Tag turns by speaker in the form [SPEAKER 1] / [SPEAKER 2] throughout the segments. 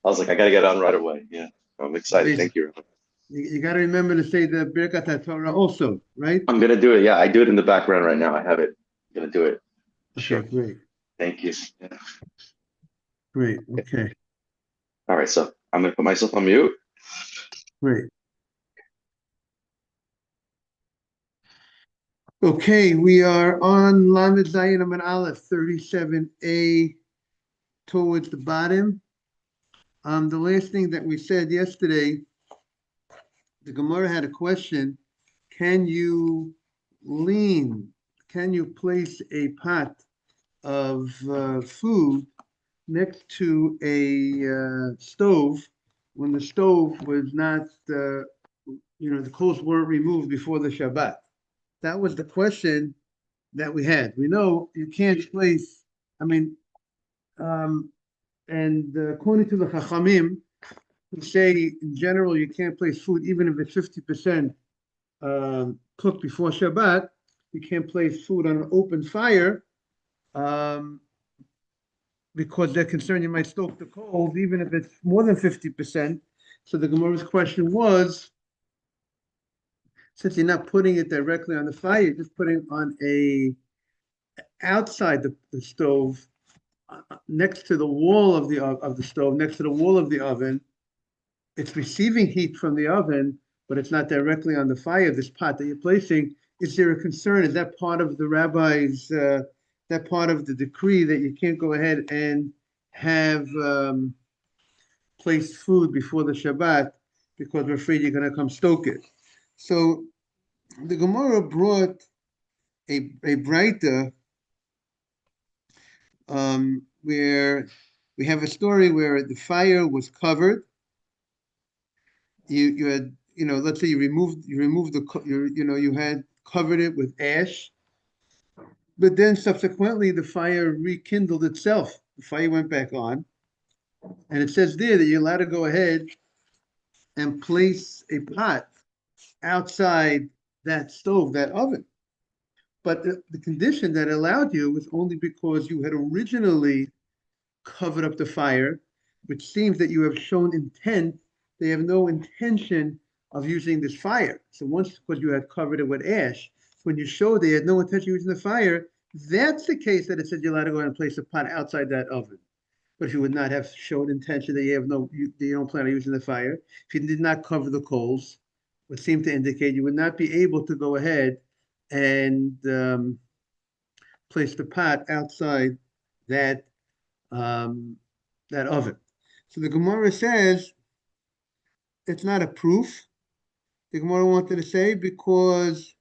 [SPEAKER 1] was like, I gotta get on right away. Yeah, I'm excited.
[SPEAKER 2] Amazing.
[SPEAKER 1] Thank you.
[SPEAKER 2] You got to remember to say the Birkat Torah also, right?
[SPEAKER 1] I'm gonna do it. Yeah, I do it in the background right now. I have it. I'm gonna do it.
[SPEAKER 2] Okay,
[SPEAKER 1] Sure.
[SPEAKER 2] great.
[SPEAKER 1] Thank you. Yeah.
[SPEAKER 2] Great.
[SPEAKER 1] Okay.
[SPEAKER 2] Okay,
[SPEAKER 1] All right, so I'm gonna put myself on mute.
[SPEAKER 2] great. Okay, we are on Lamed Zayin Amud Aleph 37a towards the bottom. The last thing that we said yesterday, the Gemara had a question. Can you lean? Can you place a pot of food next to a stove when the stove was not, the coals weren't removed before the Shabbat? That was the question that we had. We know you can't place, I mean, um, and according to the Chachamim, who say in general you can't place food even if it's 50% cooked before Shabbat. You can't place food on an open fire um, because they're concerned you might stoke the coals, even if it's more than 50%. So the Gemara's question was, since you're not putting it directly on the fire, you're just putting on a outside the stove, next to the wall of the stove, next to the wall of the oven. It's receiving heat from the oven, but it's not directly on the fire. This pot that you're placing, is there a concern? Is that part of the rabbi's, that part of the decree that you can't go ahead and have placed food before the Shabbat because we're afraid you're going to come stoke it? So the Gemara brought a Breita where we have a story where the fire was covered. You had, let's say you removed you had covered it with ash, but then subsequently the fire rekindled itself. The fire went back on, and it says there that you're allowed to go ahead and place a pot outside that stove, that oven. But the condition that allowed you was only because you had originally covered up the fire, which seems that you have shown intent. They have no intention of using this fire. So once, because you had covered it with ash, when you showed they had no intention of using the fire, that's the case that it said you're allowed to go ahead and place a pot outside that oven. But if you would not have showed intention that you don't plan on using the fire, if you did not cover the coals, would seem to indicate you would not be able to go ahead and place the pot outside that um, that oven. So the Gemara says it's not a proof. The Gemara wanted to say because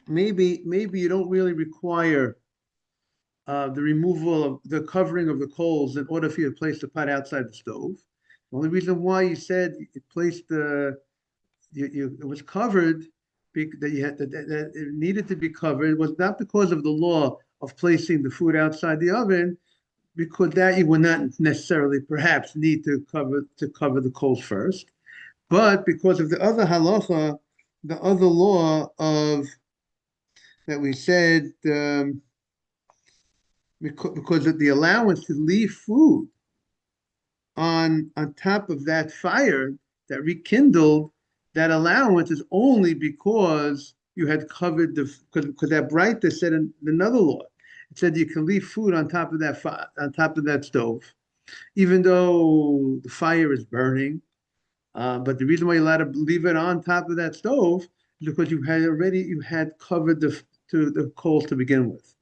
[SPEAKER 2] maybe you don't really require the removal of the covering of the coals in order for you to place the pot outside the stove. The only reason why you said you placed it was covered, that you had that it needed to be covered, was not because of the law of placing the food outside the oven, because that you would not necessarily perhaps need to cover the coals first, but because of the other halacha, the other law of that we said, because of the allowance to leave food on top of that fire that rekindled, that allowance is only because you had covered because that Breita said in another law, it said you can leave food on top of that stove, even though the fire is burning. But the reason why you're allowed to leave it on top of that stove is because you had covered the coals to begin with.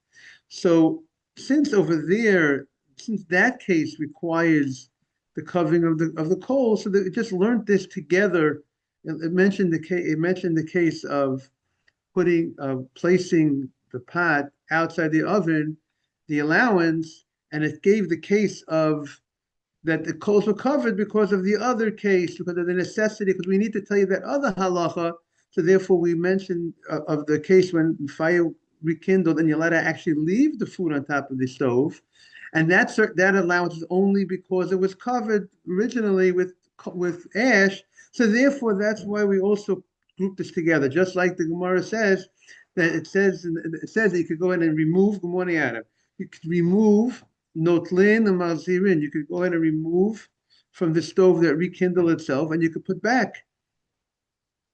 [SPEAKER 2] So since over there, since that case requires the covering of the coals, so that it just learned this together. It mentioned the case of placing the pot outside the oven, the allowance, and it gave the case of that the coals were covered because of the other case, because of the necessity, because we need to tell you that other halacha. So therefore, we mentioned of the case when fire rekindled and you're allowed to actually leave the food on top of the stove, and that allowance is only because it was covered originally with ash. So therefore, that's why we also group this together, just like the Gemara says that it says that you could go in and remove. Good morning, Adam. You could remove notlin and malzirin. You could go ahead and remove from the stove that rekindle itself, and you could put back.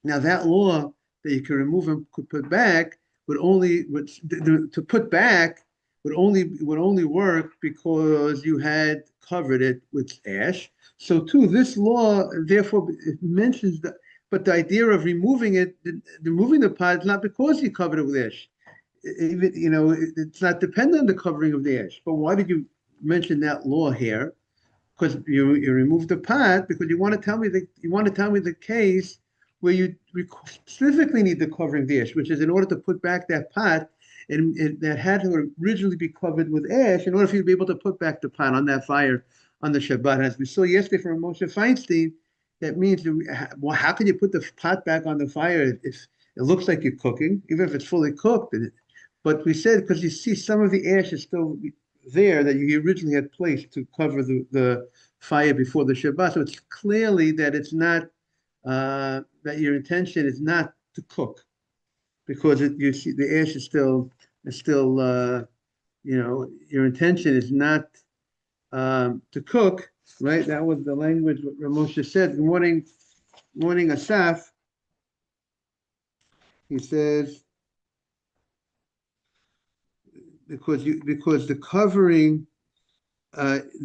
[SPEAKER 2] Now that law that you can remove and could put back to put back would only work because you had covered it with ash. So too, this law therefore it mentions that, but the idea of removing the pot is not because you covered it with ash. Even it's not dependent on the covering of the ash. But why did you mention that law here? Because you remove the pot because you want to tell me the case where you specifically need the covering the ash, which is in order to put back that pot, and that had to originally be covered with ash in order for you to be able to put back the pot on that fire on the Shabbat. As we saw yesterday from Moshe Feinstein, that means, well, how can you put the pot back on the fire if it looks like you're cooking, even if it's fully cooked? But we said because you see some of the ash is still there that you originally had placed to cover the fire before the Shabbat. So it's clearly that it's not that your intention is not to cook, because you see the ash is still your intention is not to cook, right? That was the language what Ramosha said. Good morning, Asaf. He says because the covering.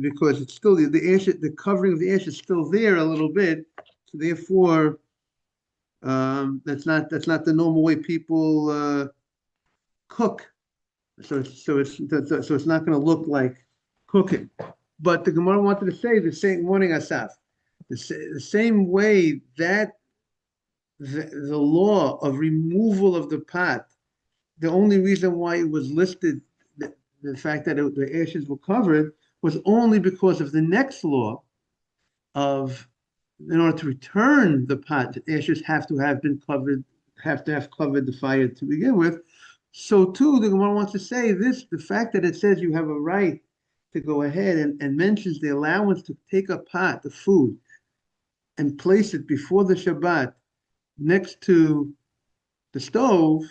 [SPEAKER 2] Because it's still the ash, the covering of the ash is still there a little bit, so therefore that's not the normal way people cook. So it's not going to look like cooking. But the Gemara wanted to say the same morning, Asaf, the same way that the law of removal of the pot, the only reason why it was listed, the fact that the ashes were covered, was only because of the next law of, in order to return the pot, the ashes have to have covered the fire to begin with. So too, the Gemara wants to say this: the fact that it says you have a right to go ahead and mentions the allowance to take a pot, the food, and place it before the Shabbat next to the stove,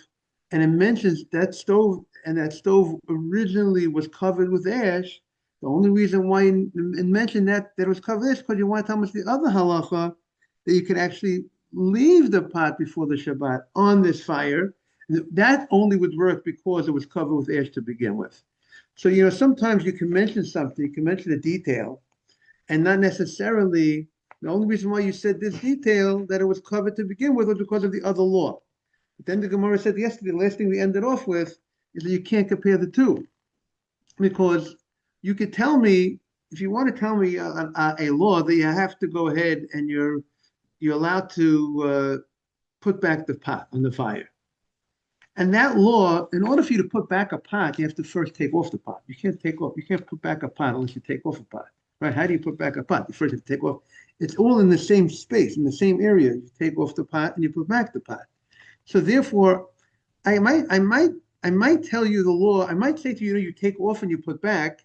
[SPEAKER 2] and it mentions that stove, and that stove originally was covered with ash. The only reason why it mentioned that it was covered is because you want to tell us the other halacha that you can actually leave the pot before the Shabbat on this fire. That only would work because it was covered with ash to begin with. So, sometimes you can mention something, you can mention a detail, and not necessarily, the only reason why you said this detail, that it was covered to begin with, was because of the other law. But then the Gemara said yesterday, the last thing we ended off with, is that you can't compare the two. Because you could tell me, if you want to tell me a law that you have to go ahead and you're allowed to put back the pot on the fire. And that law, in order for you to put back a pot, you have to first take off the pot. You can't put back a pot unless you take off a pot, right? How do you put back a pot? You first have to take off. It's all in the same space, in the same area. You take off the pot and you put back the pot. So therefore, I might tell you the law. I might say to you, you take off and you put back.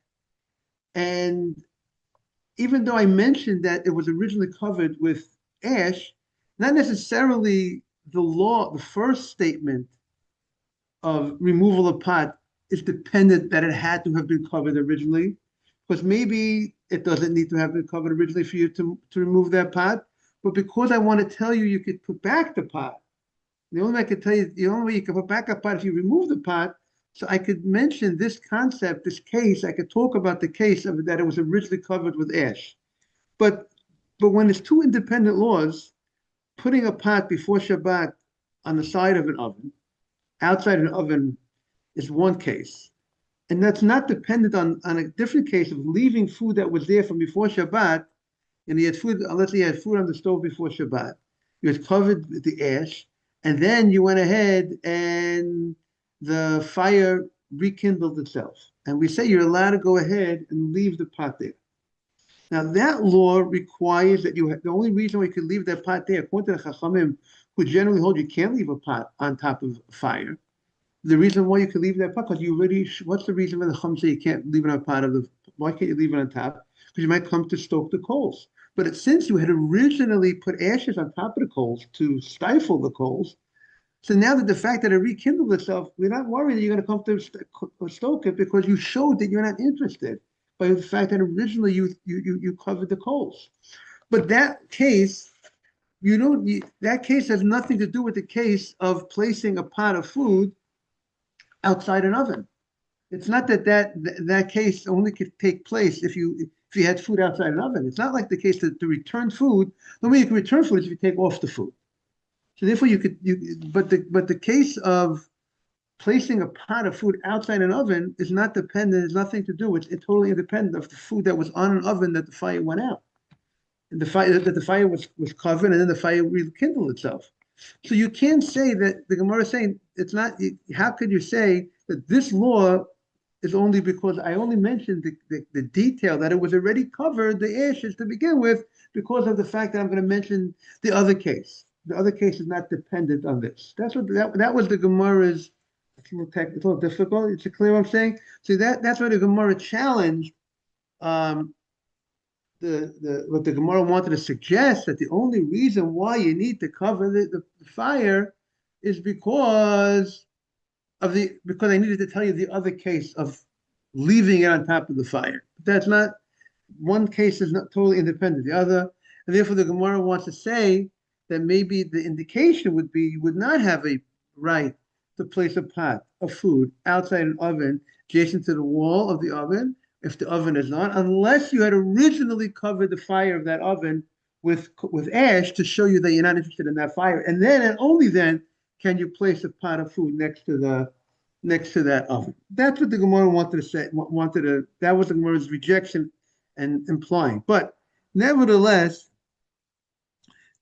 [SPEAKER 2] And even though I mentioned that it was originally covered with ash, not necessarily the law, the first statement of removal of pot is dependent that it had to have been covered originally, because maybe it doesn't need to have been covered originally for you to remove that pot. But because I want to tell you, you could put back the pot. The only way I could tell you, the only way you can put back a pot if you remove the pot. So I could mention this concept, this case. I could talk about the case of that it was originally covered with ash. But when it's two independent laws, putting a pot before Shabbat on the side of an oven, outside an oven, is one case. And that's not dependent on a different case of leaving food that was there from before Shabbat. And he had food, let's say he had food on the stove before Shabbat. It was covered with the ash. And then you went ahead and the fire rekindled itself. And we say you're allowed to go ahead and leave the pot there. Now that law requires that the only reason we could leave that pot there, according to the Chachamim, who generally hold you can't leave a pot on top of fire. The reason why you can leave that pot, because what's the reason why the Chum say you can't leave it on pot why can't you leave it on top? Because you might come to stoke the coals. But since you had originally put ashes on top of the coals to stifle the coals, so now that the fact that it rekindled itself, we're not worried that you're going to come to stoke it, because you showed that you're not interested. by the fact that originally you covered the coals. But that case, that case has nothing to do with the case of placing a pot of food outside an oven. It's not that case only could take place if you had food outside an oven. It's not like the case to return food. The way you can return food is if you take off the food. So therefore, but the case of placing a pot of food outside an oven is not dependent. Has nothing to do. It's totally independent of the food that was on an oven that the fire went out, and the fire was covered, and then the fire rekindled itself. So you can't say that the Gemara is saying it's not. How could you say that this law is only because I only mentioned the detail that it was already covered, the ashes to begin with, because of the fact that I'm going to mention the other case. The other case is not dependent on this. That's what that was the Gemara's. It's a little difficult. It's clear what I'm saying. So that's why the Gemara challenged what the Gemara wanted to suggest, that the only reason why you need to cover the fire is because I needed to tell you the other case of leaving it on top of the fire. But that's not, one case is not totally independent of the other, and therefore the Gemara wants to say that maybe the indication would be you would not have a right to place a pot of food outside an oven adjacent to the wall of the oven if the oven is on, unless you had originally covered the fire of that oven with ash to show you that you're not interested in that fire, and then and only then can you place a pot of food next to that oven. That's what the Gemara wanted to say. That was the Gemara's rejection and implying. But nevertheless,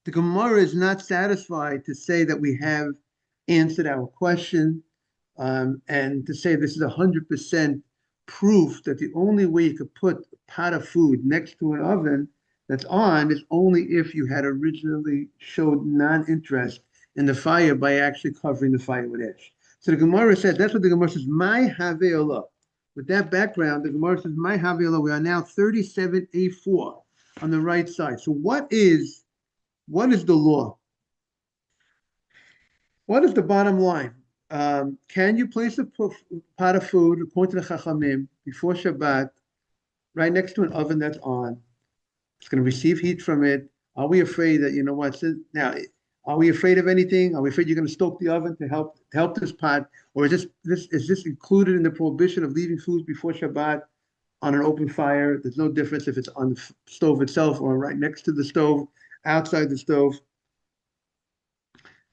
[SPEAKER 2] the Gemara is not satisfied to say that we have answered our question, and to say this is 100% proof that the only way you could put a pot of food next to an oven that's on is only if you had originally showed non-interest in the fire by actually covering the fire with ash. So the Gemara says, that's what the Gemara says, my have'olah. With that background, the Gemara says, my have'olah. We are now 37A4 on the right side. So what is the law? What is the bottom line? Can you place a pot of food, according to the Chachamim, before Shabbat, right next to an oven that's on? It's going to receive heat from it. Are we afraid that, now, are we afraid of anything? Are we afraid you're going to stoke the oven to help this pot? Or is this included in the prohibition of leaving food before Shabbat on an open fire? There's no difference if it's on the stove itself or right next to the stove, outside the stove.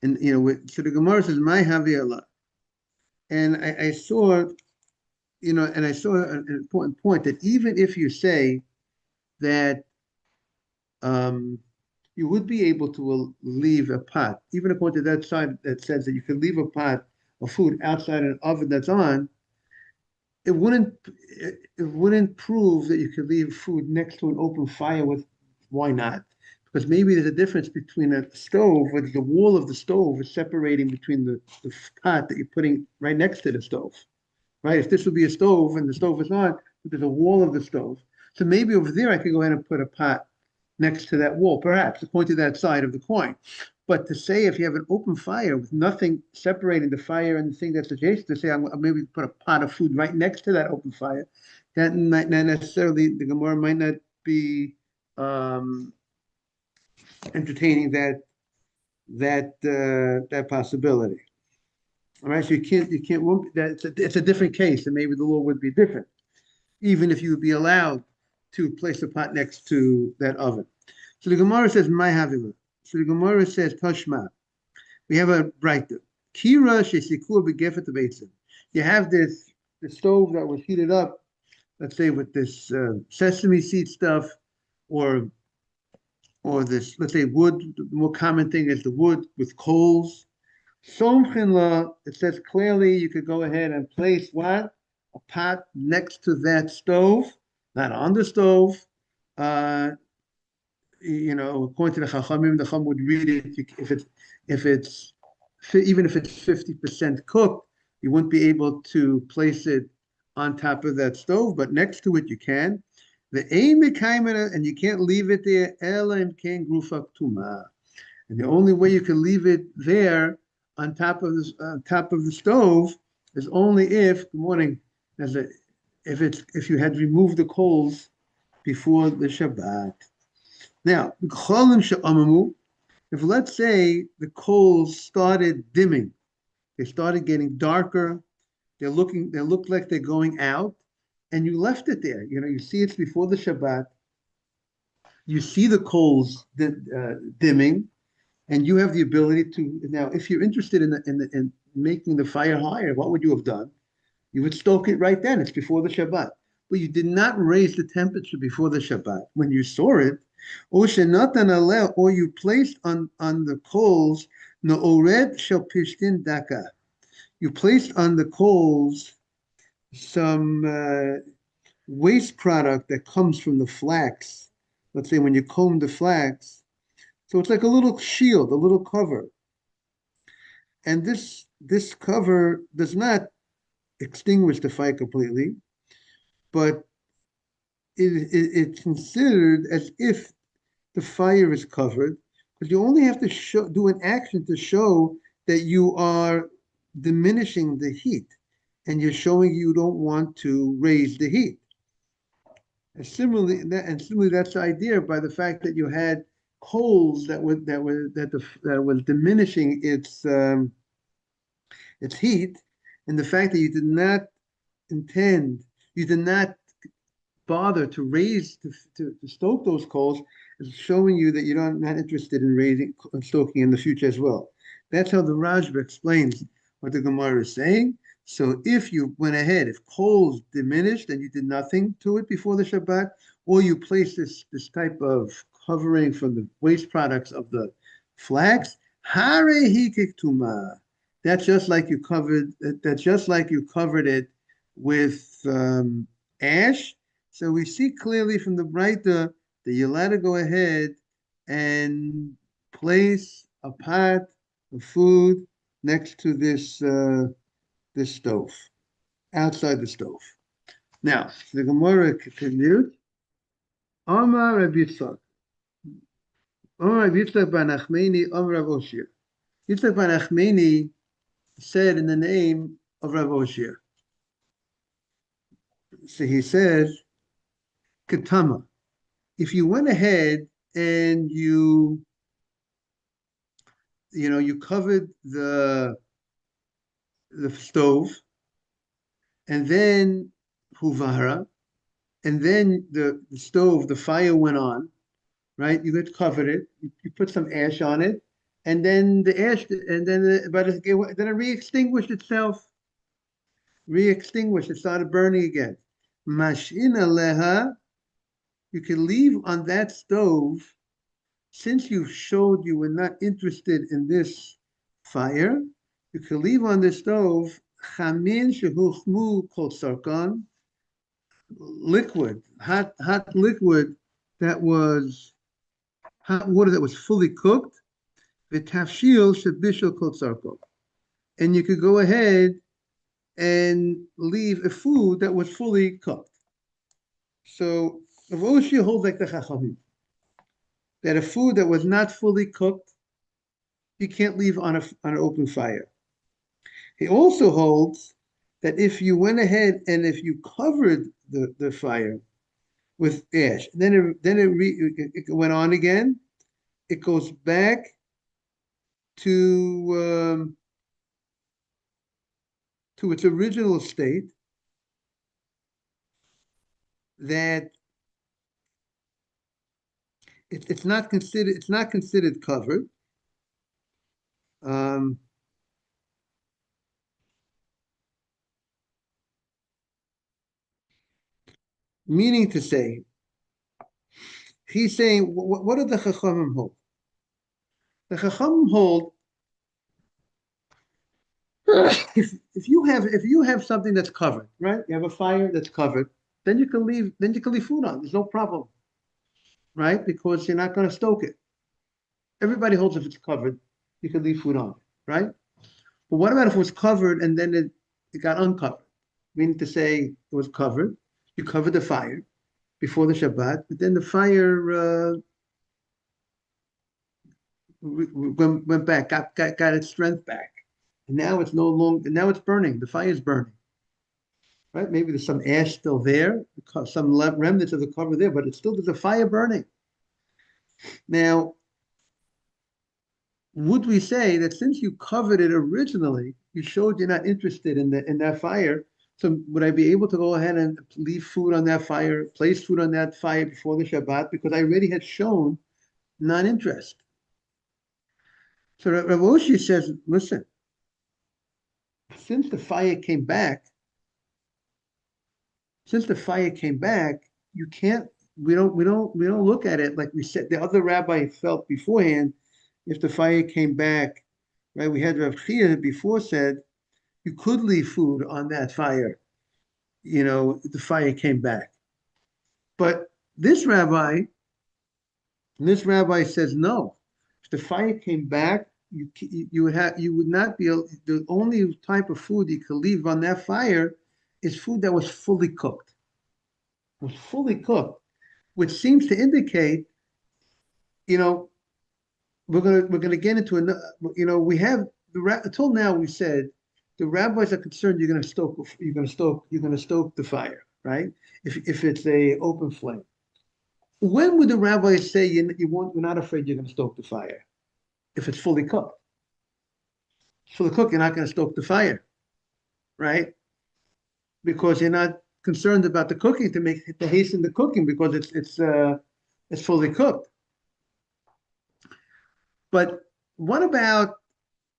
[SPEAKER 2] And so the Gemara says, "My have'olah," and I saw an important point that even if you say that you would be able to leave a pot, even according to that side that says that you can leave a pot of food outside an oven that's on, it wouldn't prove that you could leave food next to an open fire with. Why not? Because maybe there's a difference between a stove where the wall of the stove is separating between the pot that you're putting right next to the stove, right? If this would be a stove and the stove is on, there's a wall of the stove. So maybe over there I could go ahead and put a pot next to that wall, perhaps, according to that side of the coin. But to say if you have an open fire with nothing separating the fire and the thing that's adjacent, to say I'm maybe put a pot of food right next to that open fire, that might not necessarily, the Gemara might not be entertaining that possibility. All right, so you can't. It's a different case, and maybe the law would be different, even if you would be allowed to place a pot next to that oven. So the Gemara says, "My havilah." So the Gemara says, "Toshma." We have a brighter. Kira shesikur begefet beitsim. You have the stove that was heated up, let's say with this sesame seed stuff, or this, let's say, wood. The more common thing is the wood with coals. Somchinla, it says clearly you could go ahead and place what? A pot next to that stove, not on the stove. According to the Chachamim, the Chacham would read it even if it's 50% cooked, you wouldn't be able to place it on top of that stove, but next to it you can. The aim and you can't leave it there. And the only way you can leave it there on top of the stove is only if, good morning, if you had removed the coals before the Shabbat. Now, if let's say the coals started dimming, they started getting darker, they look like they're going out, and you left it there. You see it's before the Shabbat. You see the coals dimming, and you have the ability to now. If you're interested in making the fire higher, what would you have done? You would stoke it right then. It's before the Shabbat. But you did not raise the temperature before the Shabbat. When you saw it, or you placed on the coals, Na'ored shel pishtin daka. You placed on the coals some waste product that comes from the flax. Let's say when you comb the flax. So it's like a little shield, a little cover. And this cover does not extinguish the fire completely, but it's considered as if the fire is covered, because you only have to do an action to show that you are diminishing the heat, and you're showing you don't want to raise the heat. And similarly, that's the idea by the fact that you had coals that was diminishing its heat, and the fact that you did not intend, you did not bother to raise to stoke those coals is showing you that you're not interested in raising and stoking in the future as well. That's how the Rajba explains what the Gemara is saying. So if you went ahead, if coals diminished and you did nothing to it before the Shabbat, or you placed this type of covering from the waste products of the flax, hare hikik. That's just like you covered. That's just like you covered it with ash. So we see clearly from the Braita that you're allowed to go ahead and place a pot of food next to this stove, outside the stove. Now, the Gemara continues. Amar Rabbi Yitzchak. Amar Rabbi Yitzchak bar Nachmani, Amar Rav Oshia. Yitzchak bar Nachmani said in the name of Rav Oshia. So he says, Katama. If you went ahead and you covered the stove, and then huvara, and then the stove, the fire went on, right? You had covered it, you put some ash on it, and then the ash, and then then it re-extinguished itself, it started burning again. Mashin aleha, you can leave on that stove, since you showed you were not interested in this fire, you can leave on the stove chamin shehuchmu kol sarkan, liquid, hot liquid that was hot water that was fully cooked, v'tafshil shebishul kol sarkan, and you could go ahead and leave a food that was fully cooked. So Rav Oshia holds like the Chachamim, that a food that was not fully cooked, you can't leave on an open fire. He also holds that if you went ahead and if you covered the fire with ash, then it went on again, it goes back to its original state, that it's not considered covered. Meaning to say, he's saying, what do the Chachamim hold? The Chachamim hold if you have something that's covered, right? You have a fire that's covered, then you can leave food on. There's no problem, right? Because you're not going to stoke it. Everybody holds if it's covered, you can leave food on, right? But what about if it was covered and then it got uncovered? Meaning to say it was covered, you covered the fire before the Shabbat, but then the fire went back, got its strength back. And now it's no longer, now it's burning, the fire is burning. right? Maybe there's some ash still there, some remnants of the cover there, but it's still, there's a fire burning. Now, would we say that since you covered it originally, you showed you're not interested in that fire, so would I be able to go ahead and leave food on that fire, place food on that fire before the Shabbat, because I already had shown non-interest? So Rav Oshi says, listen, since the fire came back, you can't, we don't look at it like we said. The other rabbi felt beforehand, if the fire came back, right? We had Rav Chia before said you could leave food on that fire, the fire came back. But this rabbi says no. If the fire came back, you would not be able, the only type of food you could leave on that fire is food that was fully cooked. Which seems to indicate, we're gonna get into another. We have until now we said the rabbis are concerned you're gonna stoke the fire, right? If it's a open flame. When would the rabbis say you're not afraid you're gonna stoke the fire? If it's fully cooked. Fully cooked, you're not gonna stoke the fire, right? Because you're not concerned about the cooking to hasten the cooking because it's fully cooked. But what about,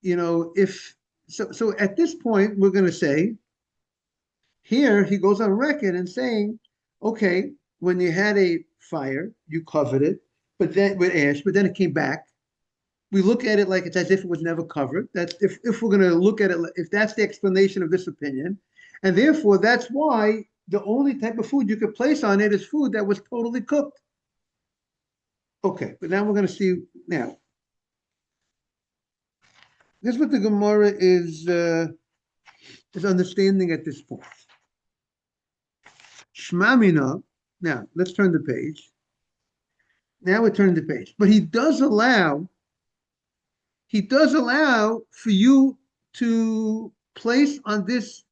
[SPEAKER 2] if so at this point we're going to say here he goes on record and saying, okay, when you had a fire, you covered it, but then with ash, but then it came back. We look at it like it's as if it was never covered. That's if we're going to look at it, if that's the explanation of this opinion, and therefore that's why the only type of food you could place on it is food that was totally cooked. Okay, but now we're going to see now. This is what the Gemara is understanding at this point. Shmamina. Now let's turn the page. Now we're turning the page, but he does allow for you to place on this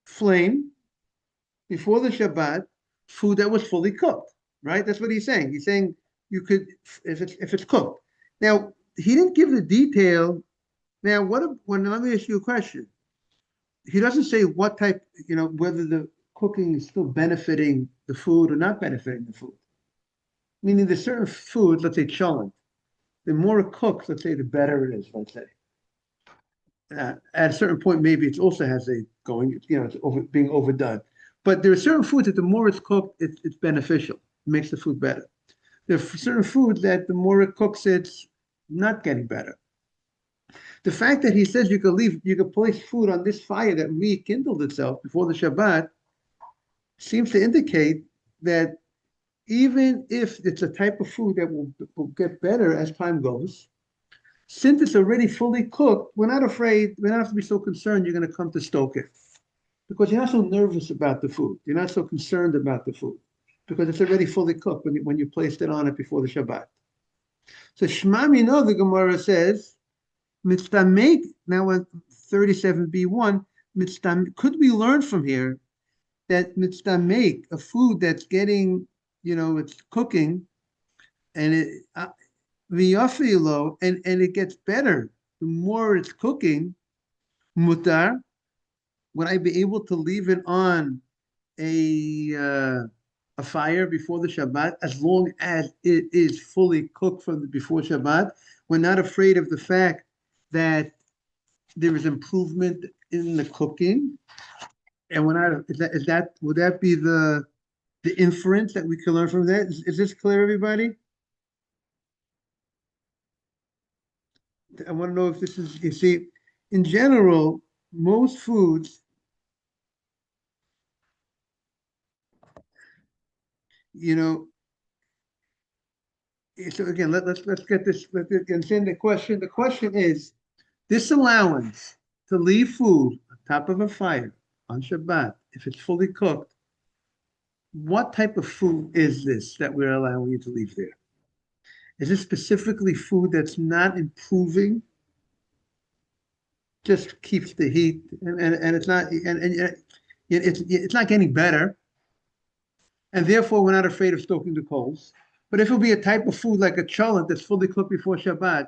[SPEAKER 2] flame before the Shabbat food that was fully cooked, right? That's what he's saying. He's saying you could, if it's cooked. Now he didn't give the detail. Now let me ask you a question. He doesn't say what type, whether the cooking is still benefiting the food or not benefiting the food. Meaning there's certain foods, let's say cholent, the more it cooks, let's say, the better it is, let's say. At a certain point, maybe it also has it's being overdone. But there are certain foods that the more it's cooked, it's beneficial. It makes the food better. There are certain foods that the more it cooks, it's not getting better. The fact that he says you could place food on this fire that rekindled itself before the Shabbat seems to indicate that even if it's a type of food that will get better as time goes, since it's already fully cooked, we're not afraid, we don't have to be so concerned you're going to come to stoke it. Because you're not so nervous about the food. You're not so concerned about the food. Because it's already fully cooked when you placed it on it before the Shabbat. So Shema Mino, the Gemara says, Mitztamek, now on 37b1, could we learn from here that Mitztamek, a food that's getting, it's cooking, and it v'yafilo, and it gets better the more it's cooking, mutar, would I be able to leave it on a fire before the Shabbat as long as it is fully cooked before Shabbat? We're not afraid of the fact that there is improvement in the cooking, and we're not. Would that be the inference that we can learn from that? Is this clear, everybody? I want to know if this is. You see, in general, most foods, so again, let's get this. Let's understand the question. The question is, this allowance to leave food on top of a fire on Shabbat, if it's fully cooked, what type of food is this that we're allowing you to leave there? Is this specifically food that's not improving, just keeps the heat, and it's not, and It's not getting better, and therefore we're not afraid of stoking the coals. But if it would be a type of food like a cholent that's fully cooked before Shabbat,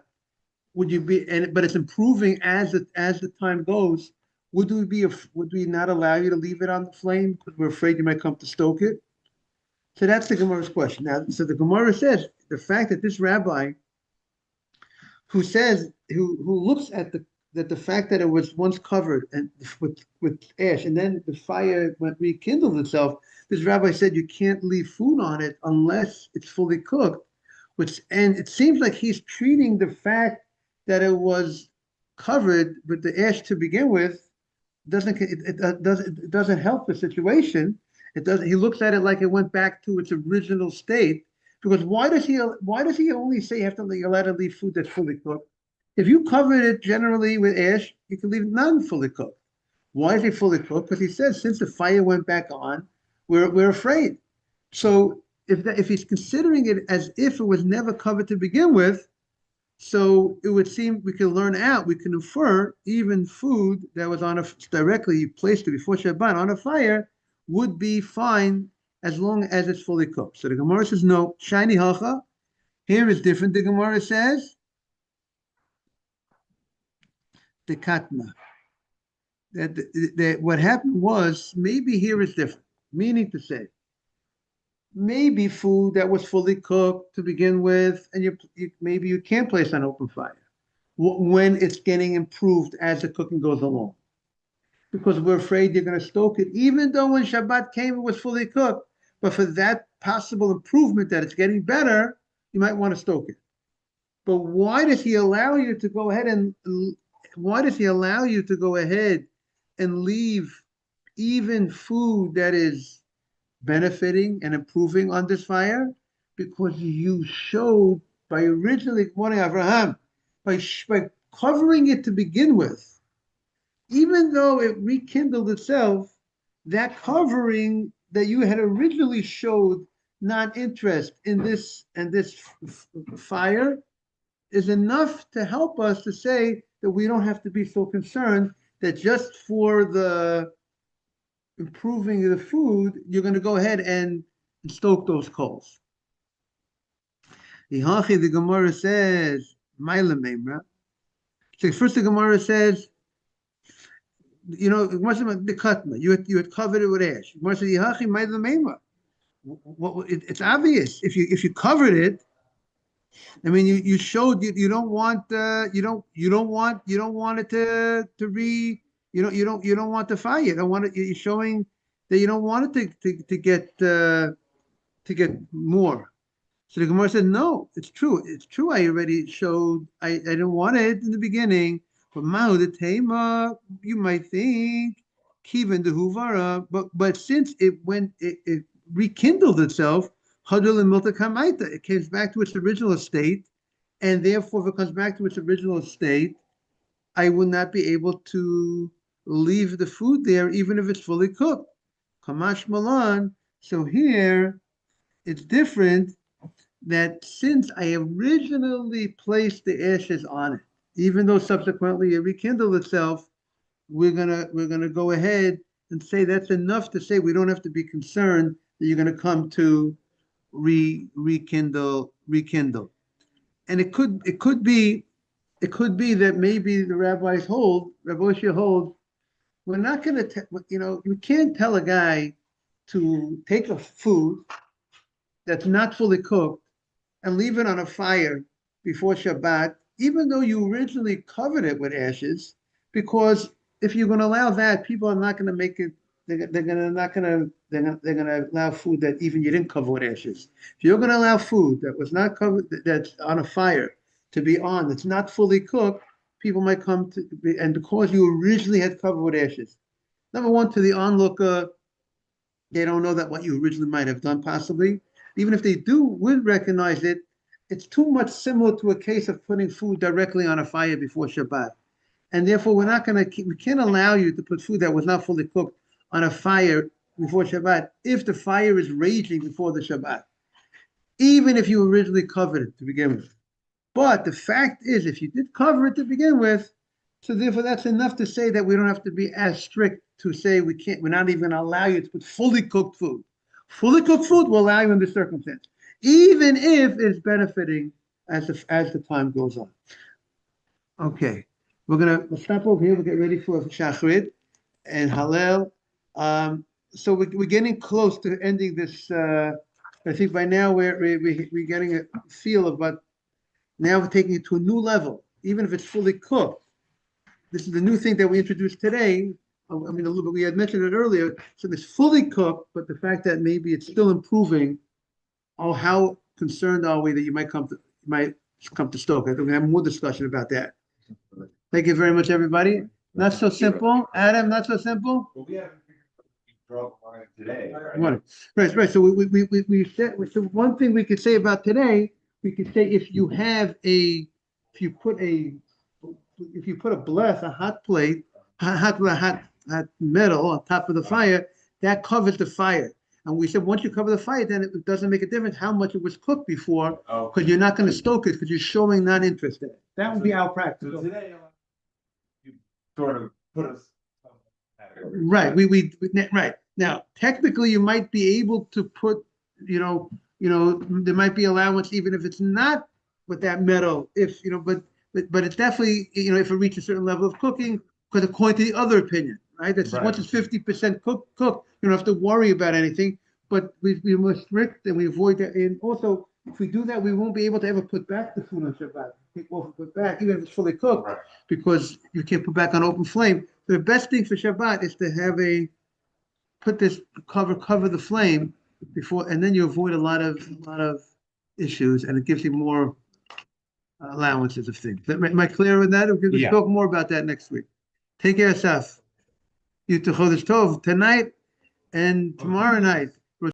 [SPEAKER 2] would you be but it's improving as the time goes? Would we not allow you to leave it on the flame because we're afraid you might come to stoke it? So that's the Gemara's question. Now, so the Gemara says the fact that this rabbi who looks at the fact that it was once covered and with ash, and then the fire went rekindled itself. This rabbi said you can't leave food on it unless it's fully cooked, and it seems like he's treating the fact that it was covered with the ash to begin with doesn't help the situation. It doesn't. He looks at it like it went back to its original state. Because why does he only say you're allowed to leave food that's fully cooked? If you covered it generally with ash, you can leave none fully cooked. Why is it fully cooked? Because he says since the fire went back on, we're afraid. So if he's considering it as if it was never covered to begin with, so it would seem we can infer even food that was directly placed before Shabbat on a fire would be fine as long as it's fully cooked. So the Gemara says, no, shiny hacha. Here is different. The Gemara says, the katma. That what happened was, maybe here is different. Meaning to say, maybe food that was fully cooked to begin with, and maybe you can't place on open fire when it's getting improved as the cooking goes along. Because we're afraid you're going to stoke it, even though when Shabbat came, it was fully cooked. But for that possible improvement that it's getting better, you might want to stoke it. But why does he allow you to go ahead and leave even food that is benefiting and improving on this fire? Because you showed by originally morning Abraham, by covering it to begin with, even though it rekindled itself, that covering that you had originally showed non-interest in this fire is enough to help us to say that we don't have to be so concerned that just for the improving the food, you're going to go ahead and stoke those coals. The Gemara says, so first the Gemara says, the katma, you had covered it with ash. It's obvious if you covered it. I mean, you showed you don't want it you don't want the fire. You don't want it. You're showing that you don't want it to get more. So the Gemara said, no, it's true. It's true. I already showed. I didn't want it in the beginning. But Mahu the Tema, you might think, Kivan the Huvara, but since it rekindled itself, Hadul and Miltakamaita, it came back to its original state, and therefore, if it comes back to its original state, I will not be able to leave the food there, even if it's fully cooked. Kamash Malan. So here, it's different that since I originally placed the ashes on it, even though subsequently it rekindled itself, we're gonna go ahead and say that's enough to say we don't have to be concerned that you're gonna come to rekindle. And it could be that maybe the rabbis hold, Rav Oshia holds, we're not gonna you can't tell a guy to take a food that's not fully cooked and leave it on a fire before Shabbat, even though you originally covered it with ashes, because if you're going to allow that, people are not going to make it. They're going to allow food that even you didn't cover with ashes. If you're going to allow food that was not covered, that's on a fire, to be on, that's not fully cooked, people might come to, and because you originally had covered with ashes. Number one, to the onlooker, they don't know that what you originally might have done, possibly. Even if they would recognize it, it's too much similar to a case of putting food directly on a fire before Shabbat. And therefore, we can't allow you to put food that was not fully cooked on a fire before Shabbat if the fire is raging before the Shabbat, even if you originally covered it to begin with. But the fact is, if you did cover it to begin with, So therefore, that's enough to say that we don't have to be as strict to say we're not even gonna allow you to put fully cooked food. Fully cooked food will allow you in the circumstance, even if it's benefiting as the time goes on. Okay, we'll stop over here. We'll get ready for Shachrit and Hallel. So we're getting close to ending this. I think by now we're getting a feel of what now we're taking it to a new level, even if it's fully cooked. This is the new thing that we introduced today. I mean, a little bit, we had mentioned it earlier. So it's fully cooked, but the fact that maybe it's still improving. Oh, how concerned are we that you might come to Stoke? I think we have more discussion about that. Thank you very much, everybody. Not so simple. Adam, not so simple.
[SPEAKER 3] Well, we haven't drawn the line today.
[SPEAKER 2] Right. So we said, so one thing we could say about today, we could say if you put a bless, a hot plate, hot metal on top of the fire, that covers the fire. And we said, once you cover the fire, then it doesn't make a difference how much it was cooked before, because you're not going to stoke it because you're showing non-interest in it. That would be our practice.
[SPEAKER 3] So today, you sort of put us.
[SPEAKER 2] Right, right. Now, technically, you might be able to put, there might be allowance even if it's not with that metal, but it's definitely, if it reaches a certain level of cooking, because according to the other opinion, right? That's
[SPEAKER 3] Right.
[SPEAKER 2] Once it's 50% cooked, you don't have to worry about anything. But we're more strict and we avoid that. And also, if we do that, we won't be able to ever put back the food on Shabbat. Take off and put back, even if it's fully cooked,
[SPEAKER 3] Right.
[SPEAKER 2] because you can't put back on open flame. So the best thing for Shabbat is to have put this cover the flame before, and then you avoid a lot of issues, and it gives you more allowances of things. Am I clear with that? We'll
[SPEAKER 3] Yeah.
[SPEAKER 2] talk more about that next week. Take care, Saf. You to Chodesh Tov tonight and tomorrow night.